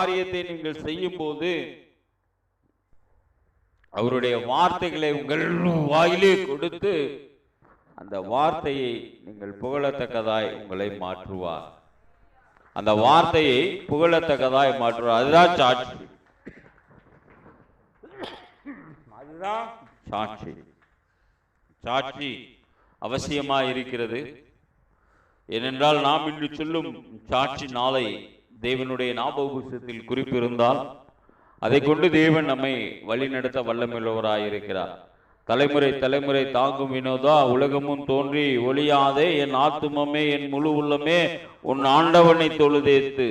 காரியத்தை நீங்கள் செய்யும் போது அவருடைய வார்த்தைகளை உங்கள் வாயிலே கொடுத்து அந்த வார்த்தையை நீங்கள் புகழத்தக்கதாய் உங்களை மாற்றுவார். அந்த வார்த்தையை புகழத்தக்கதாய் மாற்றுவார். அதுதான் சாட்சி. அதுதான் சாட்சி. சாட்சி அவசியமாக இருக்கிறது. ஏனென்றால் நாம் இன்று சொல்லும் சாட்சி நாளை தேவனுடைய ஞாபக புஸ்தகத்தில் குறிப்பிருந்தால் அதை கொண்டு தேவன் நம்மை வழிநடத்த வல்லமையுள்ளவராயிருக்கிறார். தலைமுறை தலைமுறை தாங்கும் வினோதா, உலகமும் தோன்றி ஒளியாதே என் ஆத்துமமே என் முழு உள்ளமே உன் ஆண்டவனை தொழுதேத்து.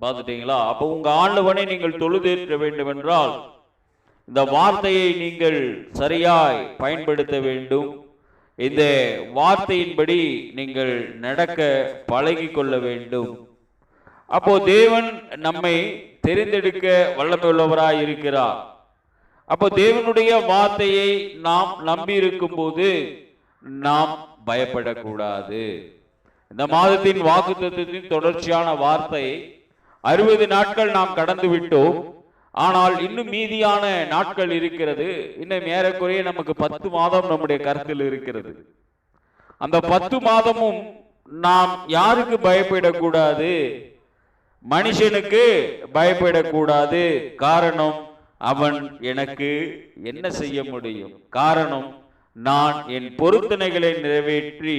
பார்த்துட்டீங்களா? அப்போ உங்க ஆண்டவனை நீங்கள் தொழுதேற்ற வேண்டும் என்றால் இந்த வார்த்தையை நீங்கள் சரியாய் பயன்படுத்த வேண்டும். இந்த வார்த்தையின்படி நீங்கள் நடக்க பழகி கொள்ள வேண்டும். அப்போ தேவன் நம்மை தெரிந்தெடுக்க வல்லமையுள்ளவராய் இருக்கிறார். அப்போ தேவனுடைய வார்த்தையை நாம் நம்பி இருக்கும் போது நாம் பயப்படக்கூடாது. இந்த மாதத்தின் வாக்குத்தத்தத்தின் தொடர்ச்சியான வார்த்தை 60 நாட்கள் நாம் கடந்து விட்டோம். ஆனால் இன்னும் மீதியான நாட்கள் இருக்கிறது. இன்னும் ஏறக்குறைய நமக்கு 10 மாதம் நம்முடைய கருத்தில் இருக்கிறது. அந்த 10 மாதமும் நாம் யாருக்கு பயப்படக்கூடாது? மனுஷனுக்கு பயப்படக்கூடாது. காரணம், அவன் எனக்கு என்ன செய்ய முடியும்? காரணம், நான் என் பொருத்தனைகளை நிறைவேற்றி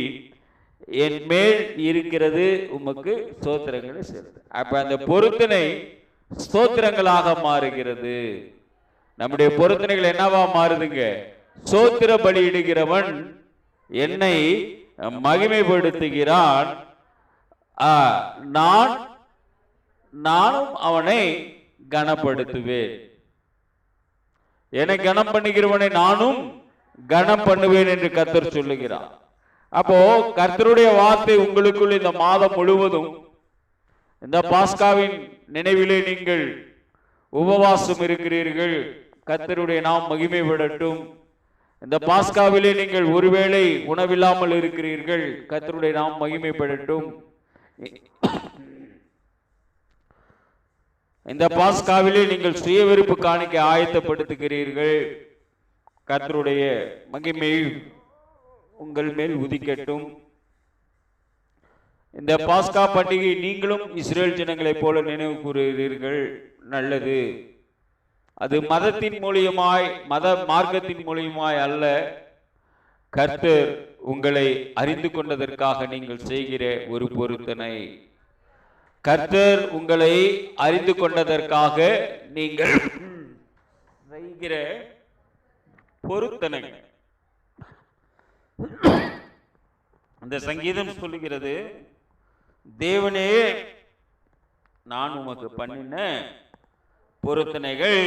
என் மேல் இருக்கிறது உமக்கு ஸ்தோத்திரங்களை சேர்த்து. அப்ப அந்த பொருத்தனை ஸ்தோத்திரங்களாக மாறுகிறது. நம்முடைய பொருத்தனைகள் என்னவா மாறுதுங்க? ஸ்தோத்திர பலியிடுகிறவன் என்னை மகிமைப்படுத்துகிறான், நானும் அவனை கனப்படுத்துவேன். என்னை கனம் பண்ணுகிறவனை நானும் கனம் பண்ணுவேன் என்று கர்த்தர் சொல்லுகிறார். அப்போ கர்த்தருடைய வார்த்தை உங்களுக்குள் இந்த மாதம் முழுவதும், இந்த பாஸ்காவின் நினைவிலே நீங்கள் உபவாசம் இருக்கிறீர்கள், கர்த்தருடைய நாம் மகிமைப்படட்டும். இந்த பாஸ்காவிலே நீங்கள் ஒருவேளை உணவில்லாமல் இருக்கிறீர்கள், கர்த்தருடைய நாம் மகிமைப்படட்டும். இந்த பாஸ்காவிலே நீங்கள் சுய விருப்பு காணிக்க ஆயத்தப்படுத்துகிறீர்கள், கர்த்தருடைய மகிமை உங்கள் மேல் உதிக்கட்டும். இந்த பாஸ்கா பண்டிகை நீங்களும் இஸ்ரேல் ஜனங்களைப் போல நினைவு கூறுகிறீர்கள், நல்லது. அது மதத்தின் மூலியமாய், மத மார்க்கத்தின் மூலியமாய் அல்ல, கர்த்தர் உங்களை அறிந்து கொண்டதற்காக நீங்கள் செய்கிற ஒரு பொருத்தனை. கர்த்தர் உங்களை அறிந்து கொண்டதற்காக நீங்கள் செய்கிற பொருத்தனை. அந்த சங்கீதம் சொல்லுகிறது, தேவனே நான் உமக்கு பண்ணின பொருத்தனைகள்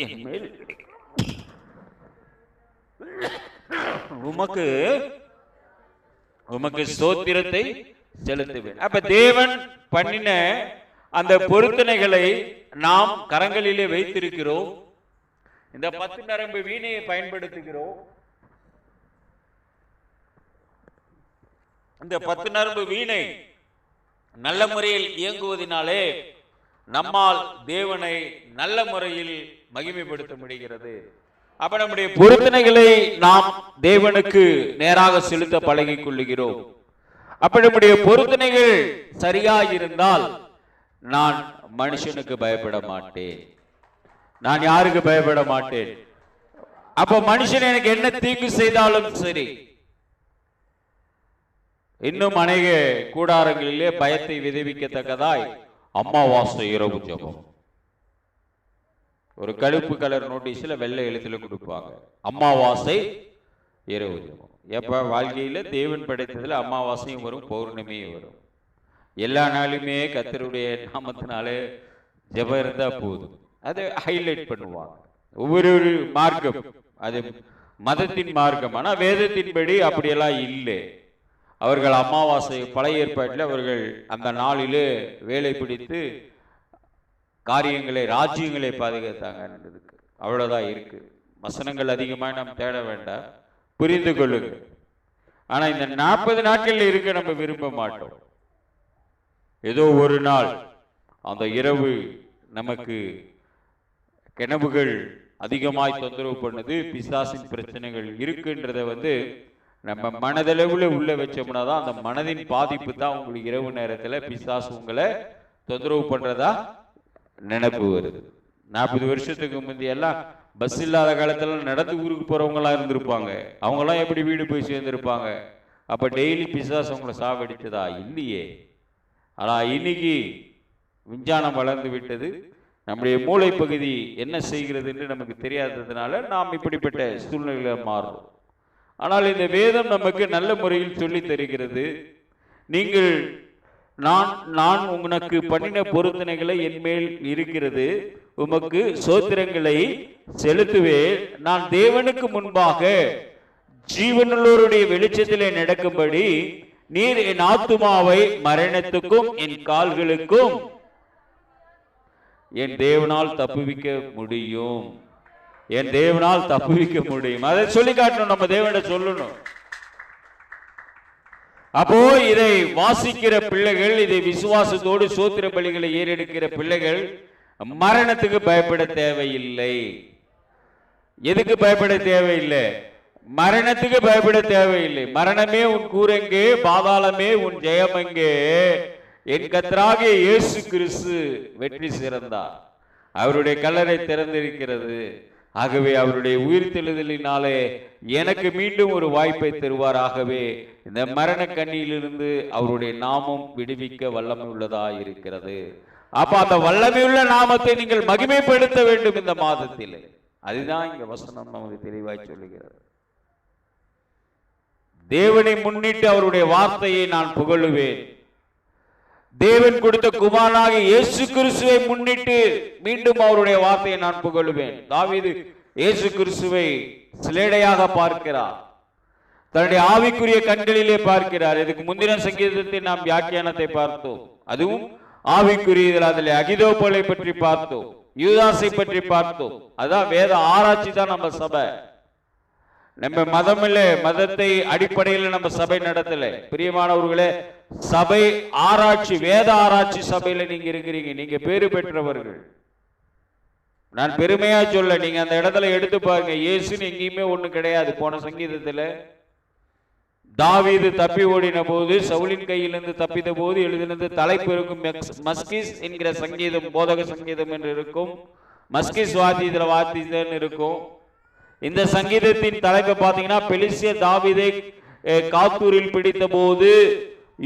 என் மேல் உமக்கு ஸ்தோத்திரத்தை செலுத்துவேன். அப்ப தேவன் பண்ணின அந்த பொருத்தனைகளை நாம் கரங்களிலே வைத்திருக்கிறோம். இந்த 10 நரம்பு வீணையை பயன்படுத்துகிறோம். இந்த 10 நரம்பு வீணை நல்ல முறையில் இயங்குவதனாலே நம்மால் தேவனை நல்ல முறையில் மகிமைப்படுத்த முடிகிறது. அப்ப நம்முடைய பொருத்தனைகளை நாம் தேவனுக்கு நேராக செலுத்த பழகிக் கொள்ளுகிறோம். அப்ப நம்முடைய பொருத்தனைகள் சரியாயிருந்தால் நான் மனுஷனுக்கு பயப்பட மாட்டேன். நான் யாருக்கு பயப்பட மாட்டேன்? அப்ப மனுஷன் எனக்கு என்ன தீங்கு செய்தாலும் சரி. இன்னும் அநேக கூடாரங்களிலே பயத்தை விதைவிக்கத்தக்கதாய் அமாவாசை இரவு ஜெபம், ஒரு கருப்பு கலர் நோட்டீஸ்ல வெள்ளை எழுத்துல கொடுப்பாங்க, அமாவாசை இரவு ஜெபம். எப்ப வாழ்க்கையில தேவன் படைத்ததுல அமாவாசையும் வரும், பௌர்ணமியும் வரும். எல்லா நாளுமே கர்த்தருடைய நாமத்தினாலே ஜெபம் இருந்தா போதும். அதை ஹைலைட் பண்ணுவாங்க. ஒவ்வொரு மார்க்கம் அது மதத்தின் மார்க்கம், ஆனா வேதத்தின்படி அப்படியெல்லாம் இல்லை. அவர்கள் அமாவாசை பழைய ஏற்பாட்டில் அவர்கள் அந்த நாளிலே வேலை பிடித்து காரியங்களை ராஜ்யங்களை பாதுகாத்தாங்க. அவ்வளவுதான் இருக்கு. வசனங்கள் அதிகமாக நாம் தேட வேண்டாம், புரிந்து கொள்ளுங்க. ஆனா இந்த 40 நாட்கள் இருக்க நம்ம விரும்ப மாட்டோம். ஏதோ ஒரு நாள் அந்த இரவு நமக்கு கனவுகள் அதிகமாய் தொந்தரவு பண்ணுது, பிசாசின் பிரச்சனைகள் இருக்குன்றத நம்ம மனதளவுல உள்ள வச்சோம்னா தான் அந்த மனதின் பாதிப்பு தான் உங்களுக்கு இரவு நேரத்துல பிசாசு உங்களை தொந்தரவு பண்றதா நினைப்பு வருது. 40 வருஷத்துக்கு முந்தையெல்லாம் பஸ் இல்லாத காலத்துல நடந்து ஊருக்கு போறவங்களா இருந்திருப்பாங்க. அவங்கெல்லாம் எப்படி வீடு போய் சேர்ந்திருப்பாங்க? அப்ப டெய்லி பிசாசு அவங்களை சாவடிச்சதா? இல்லையே. ஆனா இன்னைக்கு விஞ்ஞானம் வளர்ந்து விட்டது. நம்முடைய மூளை பகுதி என்ன செய்கிறது என்று நமக்கு தெரியாததுனால நாம் இப்படிப்பட்ட சூழ்நிலையில மாறுறோம். ஆனால் இந்த வேதம் நமக்கு நல்ல முறையில் சொல்லி தருகிறது. நீங்கள் நான் உனக்கு பண்ணின பொருத்தனைகளை என் மேல் இருக்கிறது, உமக்கு சோத்திரங்களை செலுத்துவேன். நான் தேவனுக்கு முன்பாக ஜீவனுள்ளோருடைய வெளிச்சத்திலே நடக்கும்படி நீர் என் ஆத்துமாவை மரணத்துக்கும் என் கால்களுக்கும் என் தேவனால் தப்புவிக்க முடியும். என் தேவனால் தப்புவிக்க முடியும். அதை சொல்லி காட்டணும், நம்ம தேவனை சொல்லணும். அப்போ இதை வாசிக்கிற பிள்ளைகள், இதை விசுவாசத்தோடு சோத்திர பலிகளை ஏறெடுக்கிற பிள்ளைகள் மரணத்துக்கு பயப்பட தேவையில்லை. எதுக்கு பயப்பட தேவையில்லை? மரணத்துக்கு பயப்பட தேவையில்லை. மரணமே உன் கூரெங்கே, பாதாளமே உன் ஜெயமெங்கே. என் கர்த்தராகிய இயேசு கிறிஸ்து வெற்றி சிறந்தார். அவருடைய கல்லறை திறந்திருக்கிறது. ஆகவே அவருடைய உயிர்த்தெழுதலினாலே எனக்கு மீண்டும் ஒரு வாய்ப்பை தருவார். ஆகவே இந்த மரண கண்ணியிலிருந்து அவருடைய நாமம் விடுவிக்க வல்லமை உள்ளதா இருக்கிறது. அப்ப அந்த வல்லமையுள்ள நாமத்தை நீங்கள் மகிமைப்படுத்த வேண்டும் இந்த மாதத்தில். அதுதான் இங்க வசனம் நமக்கு தெளிவாய் சொல்லுகிறது. தேவனை முன்னிட்டு அவருடைய வார்த்தையை நான் புகழுவேன். தேவன் கொடுத்த குமாரனாகிய இயேசு கிறிஸ்துவை முன்னிட்டு மீண்டும் அவருடைய வார்த்தையை நான் புகழுவேன். தாவீது இயேசு கிறிஸ்துவை சிலேடையாக பார்க்கிறார், தன்னுடைய ஆவிக்குரிய கண்களிலே பார்க்கிறார். இதுக்கு முந்தின சங்கீதத்தை நாம் வியாக்கியானத்தை பார்த்தோம், அதுவும் ஆவிக்குரியதில். அதில் அகிதோப்போலை பற்றி பார்த்தோம், யூதாசை பற்றி பார்த்தோம். அதான் வேத ஆராய்ச்சி தான் நம்ம சபை. நம்ம மதம் இல்ல, மதத்தை அடிப்படையில் நம்ம சபை நடத்தல. பிரியமானவர்களே, சபை ஆராய்ச்சி, வேத ஆராய்ச்சி சபையில நீங்க இருக்கிறீங்க. நீங்க பேரு பெற்றவர்கள். நான் பெருமையா சொல்ல, நீங்க அந்த இடத்துல எடுத்து பாருங்க. இயேசுன்னு எங்கேயுமே ஒண்ணு கிடையாது. போன சங்கீதத்துல தாவீது தப்பி ஓடின போது, சவுலின் கையிலிருந்து தப்பித்த போது எழுதினது தலைப்பு இருக்கும். மஸ்கிஸ் என்கிற சங்கீதம் போதக சங்கீதம் என்று இருக்கும். மஸ்கிஸ் வாத்தியத்துல வாத்தியன்னு இருக்கும். இந்த சங்கீதத்தின் தலைப்பை பார்த்தீங்கன்னா, பெலிஸ்திய தாவீதை காத்தூரில் பிடித்த போது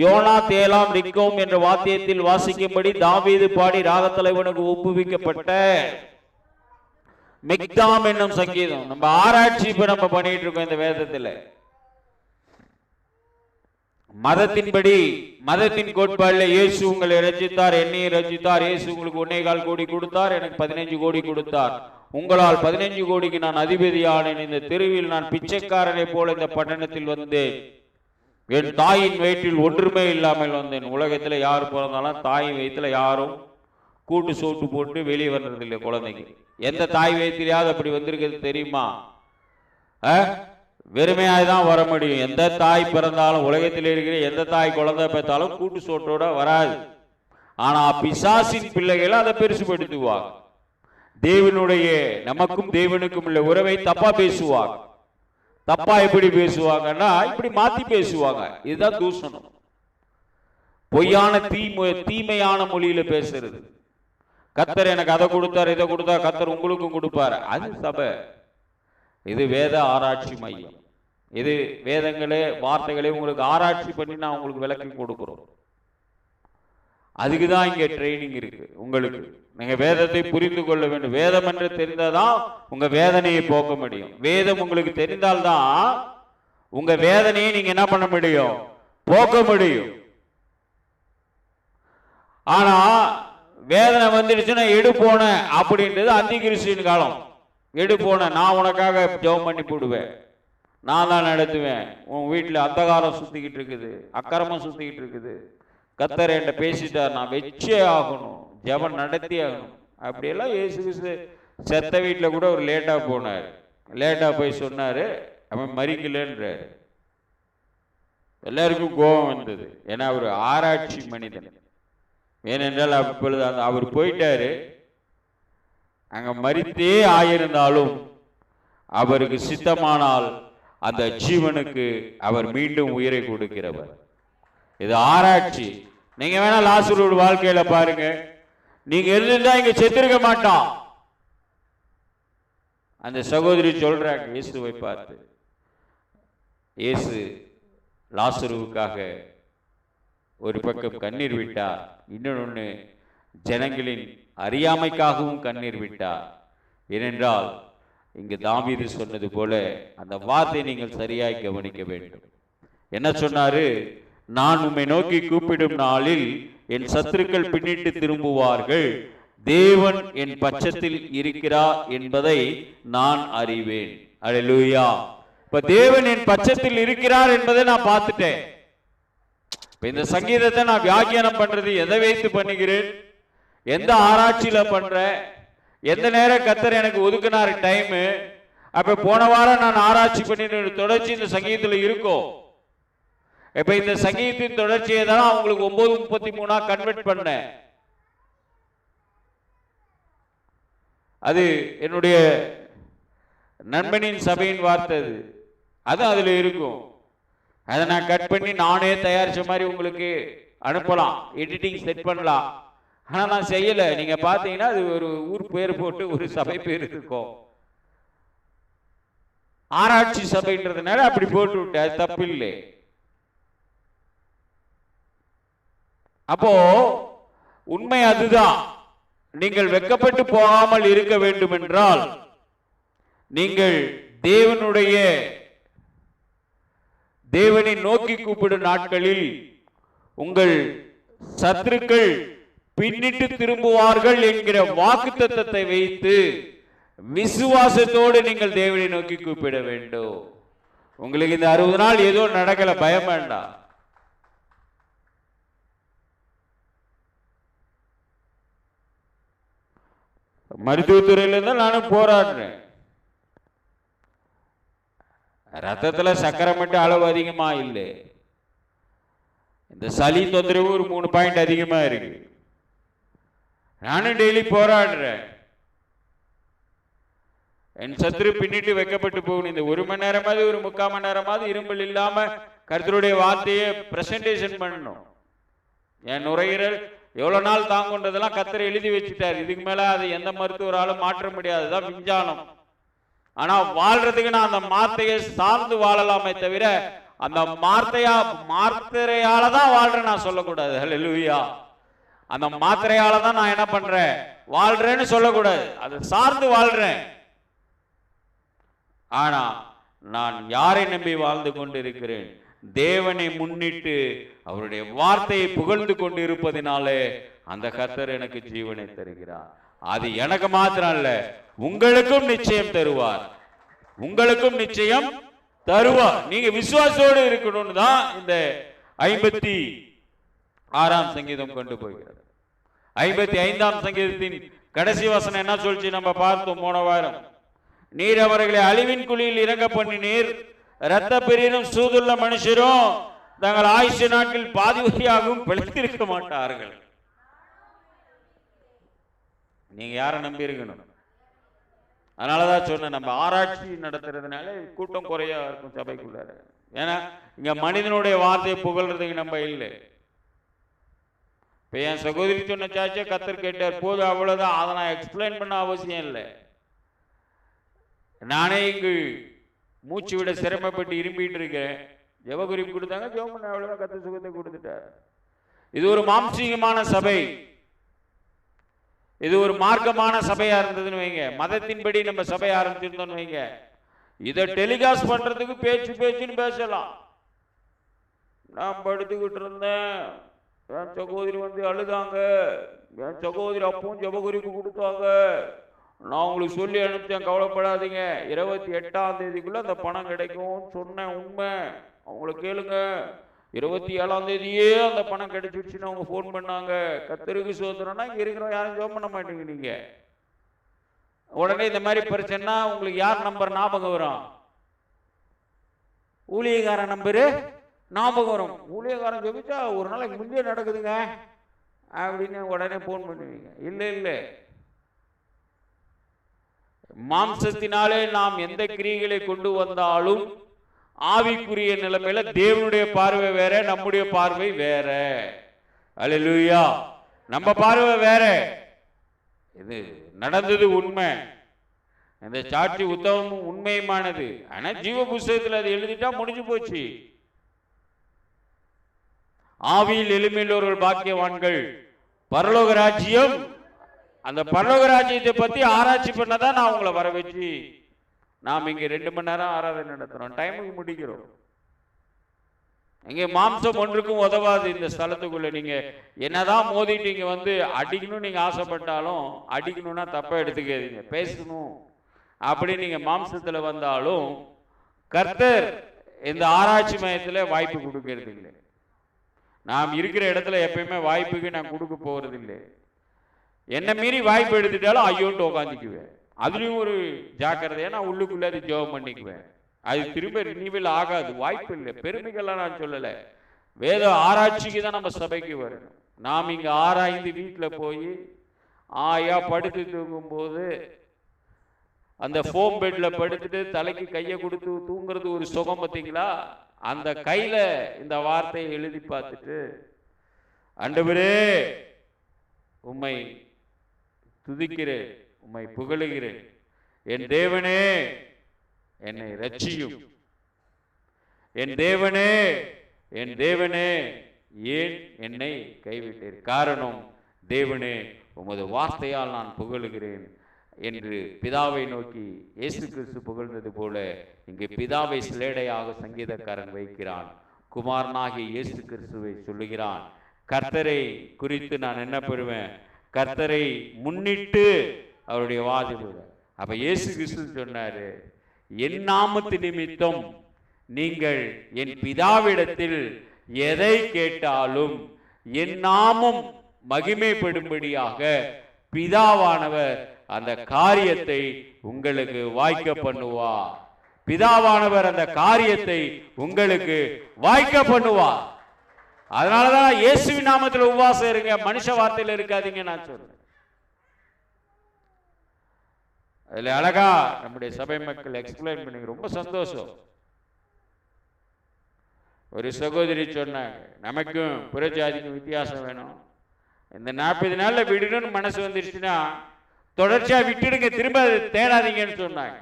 யோனா தேலாம் ரிக்கோம் என்ற வாத்தியத்தில் வாசிக்கும்படி தாவீது பாடி ராகத்தலைவனுக்கு ஒப்புவிக்கப்பட்ட மிக்தாம் என்னும் சங்கீதம். நம்ம ஆராய்ச்சி இப்ப நம்ம பண்ணிட்டு இருக்கோம் இந்த வேதத்துல. மதத்தின்படி, மதத்தின் கோட்பாடுல இயேசு உங்களை ரட்சித்தார், என்னையும் ரட்சித்தார். இயேசு உங்களுக்கு 1.25 கோடி கொடுத்தார், எனக்கு 15 கோடி கொடுத்தார். உங்களால் 15 கோடிக்கு நான் அதிபதியானேன். இந்த தெருவில் நான் பிச்சைக்காரனை போல இந்த பட்டணத்தில் வந்தேன். என் தாயின் வயிற்றில் ஒன்றுமே இல்லாமல் வந்தேன். உலகத்துல யார் பிறந்தாலும் தாயின் வயிற்றுல யாரும் கூட்டு சோட்டு போட்டு வெளியே வர்றது இல்லை குழந்தைங்க. எந்த தாய் வயிற்றிலையாவது அப்படி வந்திருக்கிறது தெரியுமா? வெறுமையாய்தான் வர முடியும். எந்த தாய் பிறந்தாலும், உலகத்தில் இருக்கிற எந்த தாய் குழந்தை பெற்றாலும் கூட்டு சோட்டோட வராது. ஆனா பிசாசின் பிள்ளைகளை அதை பெருசுபடுத்துவாங்க. தேவனுடைய, நமக்கும் தேவனுக்கும் உள்ள உறவை தப்பா பேசுவாங்க. தப்பா எப்படி பேசுவாங்கன்னா, இப்படி மாத்தி பேசுவாங்க. இதுதான் தூஷணம். பொய்யான தீமையான மொழியில பேசுறது. கர்த்தர் எனக்கு அதை கொடுத்தார், இதை கொடுத்தார், கர்த்தர் உங்களுக்கும் கொடுப்பாரு. அது சபை. இது வேத ஆராய்ச்சி மையம். இது வேதங்களே வார்த்தைகளே உங்களுக்கு ஆராய்ச்சி பண்ணி நான் உங்களுக்கு விளக்கி கொடுக்கிறோம். அதுக்குதான் இங்க ட்ரைனிங் இருக்கு உங்களுக்கு. நீங்க வேதத்தை புரிந்து கொள்ள வேண்டும். வேதம் என்று தெரிந்தாதான் உங்க வேதனையை போக்க முடியும். வேதம் உங்களுக்கு தெரிந்தால்தான் உங்க வேதனையை நீங்க என்ன பண்ண முடியும்? போக்க முடியும். ஆனா வேதனை வந்துடுச்சுன்னா எடு போன அப்படின்றது அந்தி கிறிஸ்டின் காலம். எடு போன, நான் உனக்காக ஜெபம் பண்ணி போடுவேன், நான் தான் நடத்துவேன். உன் வீட்டில் அந்தகாரம் சுத்திக்கிட்டு இருக்குது, அக்கிரமம் சுத்திக்கிட்டு இருக்குது, கர்த்தர் என்கிட்ட பேசிட்டார், நான் வச்சே ஆகணும், ஜெபம் நடத்தி ஆகணும். அப்படியெல்லாம் இயேசு கிறிஸ்து செத்த வீட்டில் கூட ஒரு லேட்டா போனார். லேட்டா போய் சொன்னாரு, அவன் மறிக்கலன்றாரு. எல்லாருக்கும் கோபம் வந்தது. ஏன்னா ஒரு ஆராய்ச்சி மனிதன். ஏனென்றால் அப்பொழுது அவர் போயிட்டாரு. அங்க மரித்தே ஆயிருந்தாலும் அவருக்கு சித்தமானால் அந்த ஜீவனுக்கு அவர் மீண்டும் உயிரை கொடுக்கிறவர். இது ஆராய்ச்சி. நீங்க வேணா லாசரு வாழ்க்கையில பாருங்க, நீங்க இருந்தா இங்க செத்திருக்க மாட்டான். அந்த சகோதரி சொல்றாங்க இயேசுவை பார்த்து, இயேசு லாசருவுக்காக ஒரு பக்கம் கண்ணீர் விட்டார், இன்னொன்னு ஜனங்களின் அறியாமைக்காகவும் கண்ணீர் விட்டார். ஏனென்றால் இங்கு தாவீது சொன்னது போல அந்த வார்த்தை நீங்கள் சரியாய் கவனிக்க வேண்டும். என்ன சொன்னாரு? நான் உம்மை நோக்கி கூப்பிடும் நாளில் என் சத்துருக்கள் பின்னிட்டு திரும்புவார்கள், தேவன் என் பட்சத்தில் இருக்கிறார் என்பதை நான் அறிவேன். அல்லேலூயா. இப்ப தேவன் என் பட்சத்தில் இருக்கிறார் என்பதை நான் பார்த்துட்டேன். இந்த சங்கீதத்தை நான் வியாக்கியானம் பண்றது எதை வைத்து பண்ணுகிறேன்? எந்த ஆராய்ச்சியில பண்ற? எந்த நேரம் கர்த்தர் எனக்கு ஒதுக்குனாரு டைம்? அப்ப போன வாரம் நான் ஆராய்ச்சி பண்ணி தொடர்ச்சி இந்த சங்கீதத்துல இருக்கும். இப்ப இந்த சங்கீதத்தின் தொடர்ச்சியை தான் உங்களுக்கு 9:33 கன்வெர்ட் பண்ணேன். அது என்னுடைய நண்பனின் சபையின் வார்த்தை, அது அதுல இருக்கும். அதை நான் கட் பண்ணி நானே தயாரிச்ச மாதிரி உங்களுக்கு அனுப்பலாம், எடிட்டிங் செட் பண்ணலாம். ஆனா நான் செய்யல. நீங்க பாத்தீங்கன்னா அது ஒரு ஊர் பேர் போட்டு ஒரு சபை பேர் இருக்கும், ஆராய்ச்சி சபைன்றதுனால அப்படி போட்டு விட்டேன். அது தப்பு இல்லை. அப்போ உண்மை அதுதான். நீங்கள் வெட்கப்பட்டு போகாமல் இருக்க வேண்டும் என்றால் நீங்கள் தேவனை நோக்கி கூப்பிடும் நாட்களில் உங்கள் சத்துருக்கள் பின்னிட்டு திரும்புவார்கள் என்கிற வாக்குத்தத்தத்தை வைத்து விசுவாசத்தோடு நீங்கள் தேவனை நோக்கி கூப்பிட வேண்டும். உங்களுக்கு இந்த 60 நாள் ஏதோ நடக்கல, பயம் வேண்டாம். மருத்துவத்துறையில இருந்தா நானும் போராடுறேன். ரத்தத்துல சக்கரை மட்டும் அளவு அதிகமா இல்லை, இந்த சளி தொந்தரவு ஒரு 3 பாயிண்ட் அதிகமா இருக்கு. நானும் டெய்லி போராடுறேன். என் சத்துரு பின்னிட்டு வைக்கப்பட்டு போகணும். இந்த 1 மணி நேரமாவது ஒரு 3/4 மணி நேரமாவது இரும்பல் இல்லாம கர்த்தருடைய வார்த்தையை பிரசன்டேஷன் பண்ணணும். என் நுரையீரல் எவ்வளவு நாள் தாங்குன்றதெல்லாம் கர்த்தர் எழுதி வச்சுட்டார். இதுக்கு மேல அதை எந்த மருத்துவராலும் மாற்ற முடியாதுதான் விஞ்ஞானம். ஆனா வாழ்றதுக்கு நான் அந்த மார்த்தையை சார்ந்து வாழலாமே தவிர அந்த மாத்திரையால தான் வாழ்றேன் நான் சொல்லக்கூடாது. ஹல்லேலூயா. அந்த மாத்திரையால தான் நான் என்ன பண்றேன், வாழ்றேன்னு சொல்லக்கூடாது. அதை சார்ந்து வாழ்றேன். ஆனா நான் யாரை நம்பி வாழ்ந்து கொண்டிருக்கிறேன்? தேவனை முன்னிட்டு அவருடைய வார்த்தையை புகழ்ந்து கொண்டு இருப்பதினாலே அந்த கர்த்தர் எனக்கு ஜீவனை தருகிறார். அது எனக்கு மாத்திரம் அல்ல, உங்களுக்கும் நிச்சயம் தருவார். உங்களுக்கும் நிச்சயம் தருவார். நீங்க விசுவாசத்தோடு இருக்கணும்னு தான் இந்த 56ஆம் சங்கீதம் கொண்டு போகிறது. 55ஆம் சங்கீதத்தின் கடைசி வசனம் என்ன சொல்லிச்சு நம்ம பார்த்தோம் போன வாரம். நீர் அவர்களை அழிவின் குழியில் இறங்க பண்ணினீர், இரத்த பெரியரும் சூதுள்ள மனுஷரும் தங்கள் ஆயுஷ நாட்கள் பாதி வழியாகவும் பிழைத்திருக்க மாட்டார்கள். நீங்க யாரை நம்பி இருக்கணும்? அதனாலதான் சொன்ன, நம்ம ஆராய்ச்சி நடத்துறதுனால கூட்டம் குறையா இருக்கும் சபைக்குள்ள. ஏன்னா இங்க மனிதனுடைய வார்த்தையை புகழ்றதுக்கு நம்ம இல்லை. இப்ப என் சகோதரி சொன்ன சாச்சா கத்தர் கேட்டார் போதும், அவ்வளவுதான். அதை நான் எக்ஸ்பிளைன் பண்ண அவசியம் இல்லை. நானே இங்கு மூச்சு விட சிரமப்பட்டு இரும்பிட்டு இருக்கேன். ஜெபகுறிப்பு கொடுத்தாங்க, ஜெபம் பண்ண, அவ்வளவுதான். கர்த்தர் சுகத்தை கொடுத்துட்டார். இது ஒரு மாம்சீகமான சபை, இது ஒரு மார்க்கமான சபையா இருந்ததுன்னு வைங்க, மதத்தின்படி நம்ம சபை ஆரம்பிச்சிருந்தோம்னு வைங்க, இதை டெலிகாஸ்ட் பண்றதுக்கு பேச்சுன்னு பேசலாம். நான் படுத்துக்கிட்டு இருந்தேன், என் சகோதரி வந்து அழுதாங்க, என் சகோதரி அப்பவும் ஜெபகுறிப்பு கொடுத்தாங்க, நான் உங்களுக்கு சொல்லி அனுப்பிச்சேன், கவலைப்படாதீங்க, 28ஆம் தேதிக்குள்ள அந்த பணம் கிடைக்கும் சொன்னேன். உண்மை, அவங்கள கேளுங்க. 27ஆம் தேதியே அந்த பணம் கிடைச்சிடுச்சுன்னு அவங்க போன் பண்ணாங்க. கர்த்தருக்கு சோதனைனா இங்க இருக்கிறோம், யாரும் ஜெபம் பண்ண மாட்டேங்க. நீங்க உடனே இந்த மாதிரி பிரச்சனைனா உங்களுக்கு யார் நம்பர் ஞாபகம் வரும்? ஊழியக்காரன் நம்பரு ஞாபகம் வரும். ஊழியக்காரன் ஜெபிச்சா ஒரு நாளைக்கு முன்னே நடக்குதுங்க அப்படின்னு உடனே போன் பண்ணுவீங்க. இல்லை இல்லை, மாம்சத்தினாலே நாம் எந்த கிரியைகளை கொண்டு வந்தாலும் ஆவிக்குரிய நிலைமையில தேவனுடைய பார்வை வேற, நம்முடைய பார்வை வேற. அல்லேலூயா. நம்ம பார்வை வேற. இது நடந்தது உண்மை, இந்த சாட்சி உத்தமமும் உண்மையுமானது. ஆனா ஜீவ புஸ்தகத்தில் அது எழுதிட்டா முடிஞ்சு போச்சு. ஆவியில் எளிமையுள்ளவர்கள் பாக்கியவான்கள், பரலோக ராஜ்யம். அந்த பரலோக ராஜ்யத்தை பத்தி ஆராய்ச்சி பண்ணதான் நான் உங்களை வர வச்சு நாம் இங்க 2 மணி நேரம் ஆராதனை நடத்துறோம். டைமுக்கு முடிக்கிறோம். இங்க மாம்சம் ஒன்றுக்கும் உதவாது. இந்த ஸ்தலத்துக்குள்ள நீங்க என்னதான் மோதிட்டு இங்க வந்து அடிக்கணும் நீங்க ஆசைப்பட்டாலும், அடிக்கணும்னா தப்பா எடுத்துக்காதீங்க, பேசணும் அப்படி நீங்க மாம்சத்துல வந்தாலும் கர்த்தர் இந்த ஆராய்ச்சி மையத்துல வாய்ப்பு கொடுக்கறது இல்லை. நாம் இருக்கிற இடத்துல எப்பயுமே வாய்ப்புக்கு நான் கொடுக்க போறது இல்லை. என்ன மீறி வாய்ப்பு எடுத்துட்டாலும் ஐயோன்ட்டு உட்காந்துக்குவேன். அதுலயும் ஒரு ஜாக்கிரதையா நான் உள்ளுக்குள்ள அது ஜெபம் பண்ணிக்குவேன். அது திரும்ப ரினிவல் ஆகாது, வாய்ப்பு இல்லை. பெருமைகள்லாம் நான் சொல்லலை, வேத ஆராய்ச்சிக்கு தான் நம்ம சபைக்கு வரணும். நாம் இங்க ஆராய்ந்து வீட்டில் போய் ஆயா படுத்து தூங்கும் போது அந்த ஃபோம் பெட்ல படுத்துட்டு தலைக்கு கையை கொடுத்து தூங்குறது ஒரு சுகம் பார்த்தீங்களா? அந்த கையில இந்த வார்த்தையை எழுதி பார்த்துட்டு, ஆண்டவரே உம்மை துதிக்கிறேன், உம்மை புகழுகிறேன், என் தேவனே என்னை ரட்சியும், என் தேவனே என் தேவனே ஏன் என்னை கைவிட்டீர்? காரணம் தேவனே உமது வார்த்தையால் நான் புகழுகிறேன் என்று பிதாவை நோக்கி இயேசு கிறிஸ்து புகழ்ந்தது போல இங்கு பிதாவை சிலேடையாக சங்கீதக்காரன் வைக்கிறான். குமாரனாகிய இயேசு கிறிஸ்துவை சொல்லுகிறான். கர்த்தரை குறித்து நான் என்ன பெறுவேன்? கர்த்தரை முன்னிட்டு அவருடைய வாதிப்பு. அப்ப இயேசு கிறிஸ்து சொன்னாரு, என் நாமத்து நிமித்தம் நீங்கள் என் பிதாவிடத்தில் எதை கேட்டாலும் என் நாமம் மகிமைப்படும்படியாக பிதாவானவர் அந்த காரியத்தை உங்களுக்கு வாய்க்க பண்ணுவார். பிதாவானவர் அந்த காரியத்தை உங்களுக்கு வாய்க்க பண்ணுவார். அதனாலதான் இயேசுவின் நாமத்தில் உபவாசம் இருங்க, மனுஷ வார்த்தையில இருக்காதீங்க நான் சொல்றேன். அதுல அழகா நம்முடைய சபை மக்கள் எக்ஸ்பிளைன் பண்ணி ரொம்ப சந்தோஷம். ஒரு சகோதரி சொன்னாங்க, நமக்கும் புறஜாதிக்கும் வித்தியாசம் வேணும், இந்த 40 நாள்ல விடணும்னு மனசு வந்துருச்சுன்னா தொடர்ச்சியா விட்டுடுங்க, திரும்ப தேடாதீங்கன்னு சொன்னாங்க.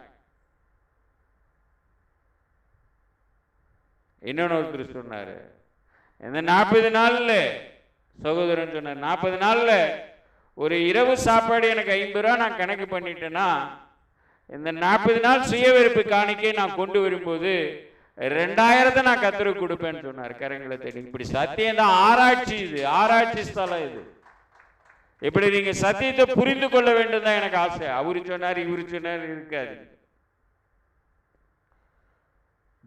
இன்னொன்னு ஒருத்தர் சொன்னாரு, இந்த 40 நாள்ல சகோதரன் சொன்னார், 40 நாள்ல ஒரு இரவு சாப்பாடு எனக்கு 50 ரூபா நான் கணக்கு பண்ணிட்டேன்னா இந்த 40 நாள் சுய வெறுப்பு காணிக்கை நான் கொண்டு வரும்போது 2000 நான் கர்த்தருக்கு கொடுப்பேன்னு சொன்னார். கரங்களை தேடி. இப்படி சத்தியம் தான் ஆராய்ச்சி, இது ஆராய்ச்சி ஸ்தலம் இது. இப்படி நீங்க சத்தியத்தை புரிந்து கொள்ள வேண்டும் தான் எனக்கு ஆசை. அவரு சொன்னார் இவரு சொன்னார் இருக்காது.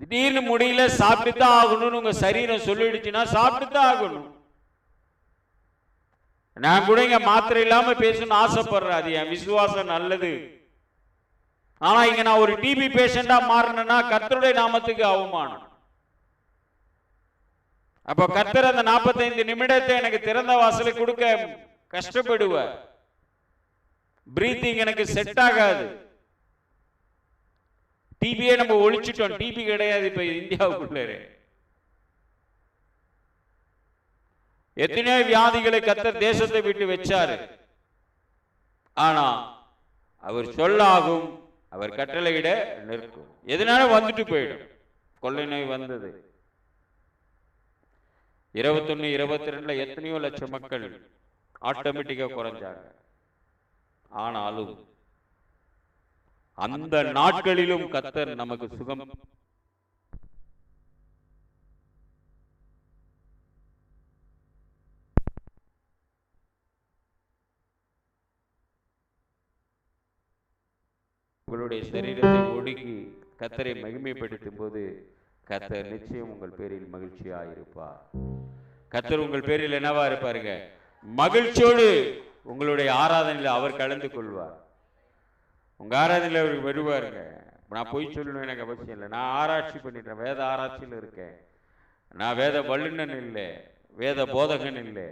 திடீர்னு முடியல சாப்பிட்டு தான் ஆகணும்னு உங்க சரீரம் சொல்லிடுச்சுன்னா சாப்பிட்டு தான் ஆகணும். நான் கூட இங்க மாத்திரை இல்லாம பேசணும்னு ஆசைப்படுறேன், அது என் விசுவாசம் நல்லது. ஆனா இங்க நான் ஒரு டிபி பேஷண்டா மாறினா கர்த்தருடைய நாமத்துக்கு அவமானம். அப்ப கர்த்தர் அந்த 45 நிமிடத்தை எனக்கு திறந்த வாசலை கொடுக்க கஷ்டப்படுவார். பிரீத்திங் எனக்கு செட் ஆகாது. டிபியை நம்ம ஒழிச்சிட்டோம், டிபி கிடையாது இப்ப இந்தியாவுக்குள்ள. எத்தனையோ வியாதிகளை கர்த்தர் தேசத்தை விட்டு வச்சாரு. ஆனா அவர் சொல்லாகும், அவர் கட்டளையிட நிற்கும். எதனால வந்துட்டு போயிடும். கொள்ளை நோய் வந்தது 21, 22 எத்தனையோ லட்சம் மக்கள் ஆட்டோமேட்டிக்கா குறைஞ்சாங்க. ஆனாலும் அந்த நாட்களிலும் கர்த்தர் நமக்கு சுகம் உங்களுடைய சரீரத்தை ஒடுக்கி கர்த்தரை மகிமைப்படுத்தும் போது கர்த்தர் நிச்சயம் உங்கள் பேரில் மகிழ்ச்சியா இருப்பார். கர்த்தர் உங்கள் பேரில் என்னவா இருப்பாருங்க? மகிழ்ச்சியோடு உங்களுடைய ஆராதனையில் அவர் கலந்து கொள்வார். உங்க ஆராதனையில் அவருக்கு வருவாருங்க. நான் போய் சொல்லணும் எனக்கு அவசியம் இல்லை. நான் ஆராய்ச்சி பண்ணிட்டேன், வேத ஆராய்ச்சியில் இருக்கேன். நான் வேத வல்லுநன் இல்லை, வேத போதகன் இல்லை.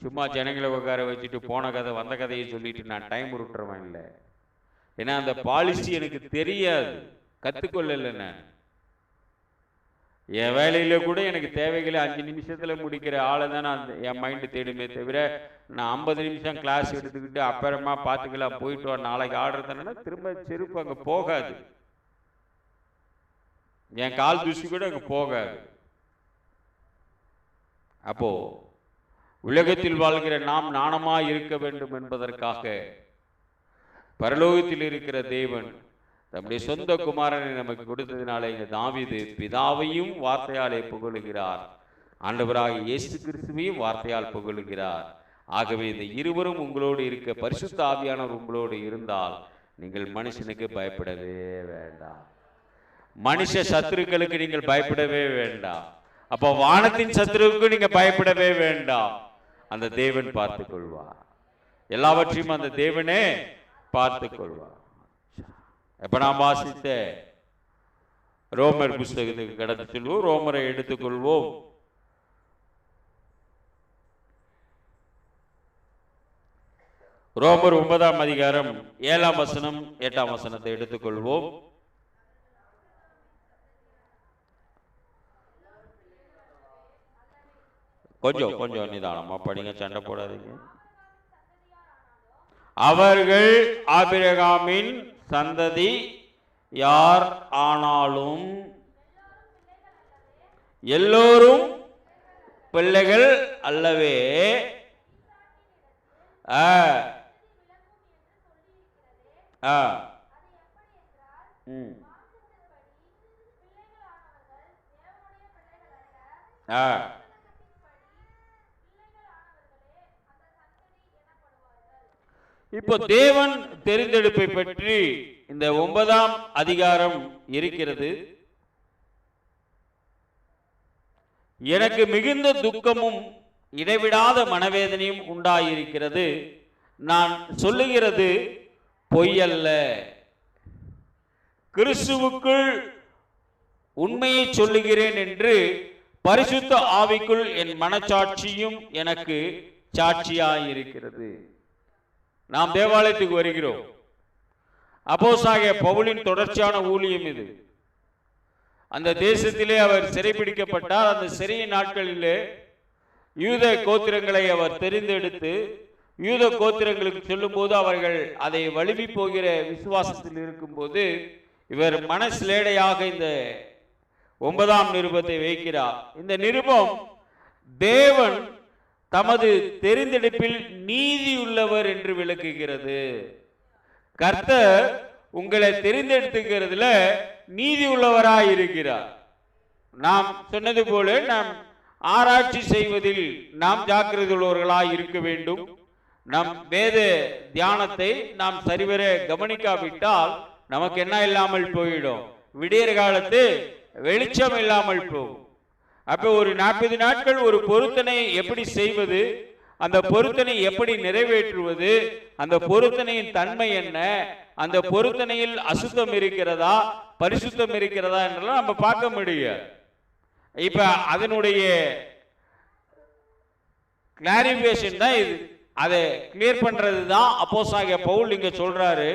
சும்மா ஜனங்களை உட்கார வச்சுட்டு போன கதை வந்த கதையை சொல்லிட்டு நான் டைம் விட்டுறவன் இல்லை. ஏன்னா அந்த பாலிசி எனக்கு தெரியாது, கற்றுக்கொள்ளலை. நான் என் வேலையில கூட எனக்கு தேவைகளை 5 நிமிஷத்துல முடிக்கிற ஆளை தான் நான் என் மைண்டு தேடுமே தவிர, நான் 50 நிமிஷம் கிளாஸ் எடுத்துக்கிட்டு அப்புறமா பார்த்துக்கலாம் போயிட்டு வா நாளைக்கு ஆர்டர் தானேன்னா திரும்ப செருப்பு அங்கே போகாது, என் கால் தூசி கூட அங்கே போகாது. அப்போ உலகத்தில் வாழ்கிற நாம் நாணமா இருக்க வேண்டும் என்பதற்காக பரலோகத்தில் இருக்கிற தேவன் தம்முடைய சொந்த குமாரனை நமக்கு கொடுத்ததினால இங்க தாவீது பிதாவையும் வார்த்தையாலே புகழுகிறார், ஆண்டவராகிய இயேசு கிறிஸ்துவையும் வார்த்தையால் புகழுகிறார். ஆகவே இந்த இருவரும் உங்களோடு இருக்க, பரிசுத்த ஆவியானவர் உங்களோடு இருந்தால் நீங்கள் மனுஷனுக்கு பயப்படவே வேண்டாம், மனுஷ சத்துருக்களுக்கு நீங்கள் பயப்படவே வேண்டாம். அப்போ வானத்தின் சத்துருவுக்கு நீங்க பயப்படவே வேண்டாம், அந்த தேவன் பார்த்துக் கொள்வார், எல்லாவற்றையும் அந்த தேவனே பார்த்துக் கொள்வார். எப்ப நாம் வாசித்த ரோமர் புஸ்தகத்துக்கு கடந்து செல்வோம், ரோமரை எடுத்துக்கொள்வோம். ரோமர் 9ஆம் அதிகாரம் 7ஆம் வசனம் 8ஆம் வசனத்தை எடுத்துக்கொள்வோம். கொஞ்சம் கொஞ்சம் நிதானமா படிங்க, சண்டை போடாதீங்க. அவர்கள் ஆபிரகாமின் சந்ததி யார் ஆனாலும் எல்லோரும் பிள்ளைகள் அல்லவே. இப்போ தேவன் தெரிந்தெடுப்பை பற்றி இந்த 9ஆம் அதிகாரம் இருக்கிறது. எனக்கு மிகுந்த துக்கமும் இடைவிடாத மனவேதனையும் உண்டாயிருக்கிறது. நான் சொல்லுகிறது பொய்யல்ல, கிறிஸ்துவுக்குள் உண்மையை சொல்லுகிறேன் என்று பரிசுத்த ஆவிக்குள் என் மனச்சாட்சியும் எனக்கு சாட்சியாயிருக்கிறது. நாம் தேவாலயத்துக்கு வருகிறோம். அப்போஸ்தலனாகிய பவுலின் தொடர்ச்சியான ஊழியம் இது. அந்த தேசத்திலே அவர் சிறைபிடிக்கப்பட்டார். அந்த சிறையின் நாட்களிலே யூத கோத்திரங்களை அவர் தெரிந்தெடுத்து யூத கோத்திரங்களுக்கு சொல்லும் போது அவர்கள் அதை வழுவி போகிற விசுவாசத்தில் இருக்கும்போது இவர் மனசிலேடையாக இந்த 9ஆம் நிருபத்தை வைக்கிறார். இந்த நிருபம் தேவன் தமது தெரிந்தெடுப்பில் நீதி உள்ளவர் என்று விளக்குகிறது. கர்த்தர் உங்களை தெரிந்தெடுத்துக்கிறதுல நீதி உள்ளவராய் இருக்கிறார். நாம் சொன்னது போல நாம் ஆராய்ச்சி செய்வதில் நாம் ஜாக்கிரதை உள்ளவர்களாய் இருக்க வேண்டும். நம் வேத தியானத்தை நாம் சரிவர கவனிக்காவிட்டால் நமக்கு என்ன இல்லாமல் போயிடும், விடியற் காலத்து வெளிச்சம் இல்லாமல் போகும். அப்ப ஒரு 40 நாட்கள் ஒரு பொருத்தனை எப்படி செய்வது, அந்த பொருத்தனை எப்படி நிறைவேற்றுவது, அந்த பொருத்தனையின் தன்மை என்ன, அந்த பொருத்தனையில் அசுத்தம் இருக்கிறதா பரிசுத்தம் இருக்கிறதா என்றெல்லாம் நம்ம பார்க்க முடியாது. இப்ப அதனுடைய கிளாரிபிகேஷன் தான் இது. அதை கிளியர் பண்றது தான் அப்போஸ்தலனாகிய பவுல் இங்க சொல்றாரு.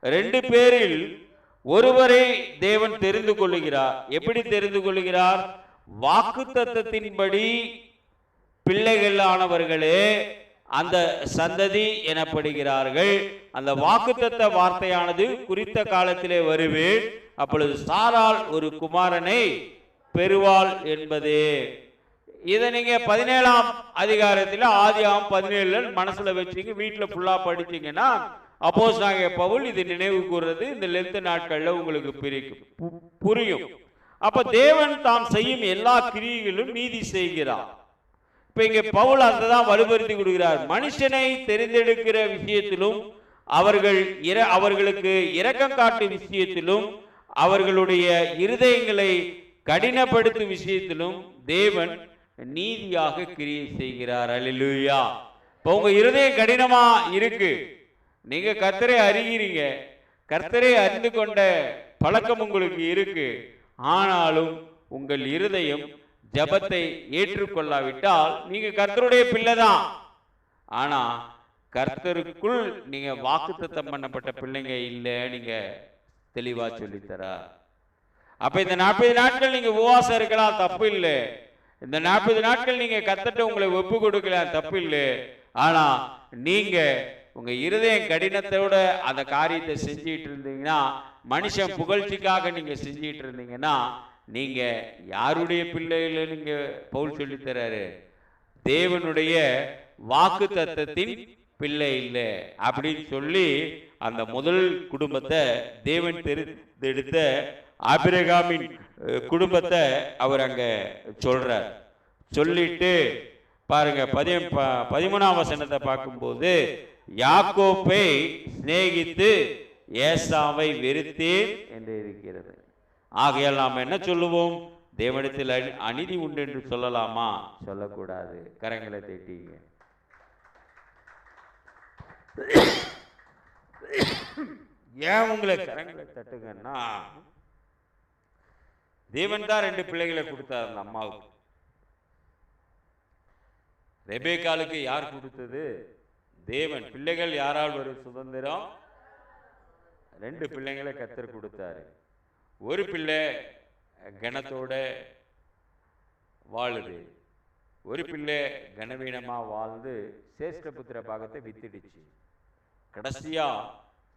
2 பேரில் ஒருவரை தேவன் தெரிந்து கொள்ளுகிறார். எப்படி தெரிந்து கொள்ளுகிறார்? வாக்குத்தத்தத்தின்படி பிள்ளைகளானவர்களே அந்த சந்ததி எனப்படுகிறார்கள். அந்த வாக்குத்தத்த வார்த்தையானது குறித்த காலத்திலே வருவேன், அப்பொழுது சாராள் ஒரு குமாரனை பெறுவாள் என்பதே. இதை நீங்க 17ஆம் அதிகாரத்தில் ஆதியாகமம் 17 மனசுல வச்சுங்க, வீட்டுல ஃபுல்லா படிச்சீங்கன்னா அப்போஸ்தலனாகிய பவுல் இது நினைவு கூறுறது இந்த லென்த் நாட்கள்ல உங்களுக்கு புரியும். அப்ப தேவன் தாம் செய்யும் எல்லா கிரியைகளும் நீதி செய்கிறார். இப்ப இங்க பவுல் அதான் வலுப்படுத்தி கொடுக்கிறார். மனுஷனை தெரிந்தெடுக்கிற விஷயத்திலும் அவர்களுக்கு இரக்கம் காட்டும் விஷயத்திலும் அவர்களுடைய இருதயங்களை கடினப்படுத்தும் விஷயத்திலும் தேவன் நீதியாக கிரியை செய்கிறார். அல்லேலூயா. இப்ப உங்க இருதயம் கடினமா இருக்கு, நீங்க கர்த்தரை அறிகிறீங்க, கர்த்தரை அறிந்து கொண்ட பழக்கம் உங்களுக்கு இருக்கு, ஆனாலும் உங்கள் இருதயம் ஜபத்தை ஏற்றுக்கொள்ளாவிட்டால் நீங்க கர்த்தருடைய பிள்ளைதான், ஆனா கர்த்தருக்குள் நீங்க வாக்குத்தத்தம் பண்ணப்பட்ட பிள்ளைங்க இல்லை, நீங்க தெளிவா சொல்லித்தரா. அப்ப இந்த 40 நாட்கள் நீங்க உபவாசம் இருக்கலாம், தப்பு இல்லை. இந்த 40 நாட்கள் நீங்க கர்த்தர்ட்ட உங்களை ஒப்பு கொடுக்கலாம், தப்பு இல்லை. ஆனா நீங்க உங்க இருதயம் கடினத்தோட அந்த காரியத்தை செஞ்சிட்டு இருந்தீங்கன்னா, மனுஷன் புகழ்ச்சிக்காக நீங்க செஞ்சிட்டு இருந்தீங்கன்னா, நீங்க யாருடைய பிள்ளைகள்? நீங்க பவுல் சொல்லித்தராரு, தேவனுடைய வாக்கு தத்தத்தின் பிள்ளை இல்லை அப்படின்னு சொல்லி அந்த முதல் குடும்பத்தை தேவன் தெரிந்தெடுத்த ஆபிரகாமின் குடும்பத்தை அவர் அங்க சொல்றார். சொல்லிட்டு பாருங்க 13ஆம் வசனத்தை பார்க்கும்போது, யாக்கோப்பை சிநேகித்து ஏசாவை வெறுத்தேன் என்று இருக்கிறது. ஆகையால் நாம் என்ன சொல்லுவோம்? தேவனிடத்தில் அநீதி உண்டு என்று சொல்லலாமா? சொல்லக்கூடாது. கரங்களை தட்டிங்க. ஏன் உங்களை கரங்களை தட்டுங்கன்னா, தேவன் தான் 2 பிள்ளைகளை கொடுத்தார் அந்த அம்மாவுக்கு. ரெபேக்காளுக்கு யார் கொடுத்தது? தேவன். பிள்ளைகள் யாரால் வரும் சுதந்திரம்? 2 பிள்ளைங்களை கர்த்தர் கொடுத்தாரு. ஒரு பிள்ளை கனத்தோட வாழுது, ஒரு பிள்ளை கனவீனமா வாழ்ந்து சேஷ்டபுத்திர பாகத்தை வித்துடுச்சு. கடைசியா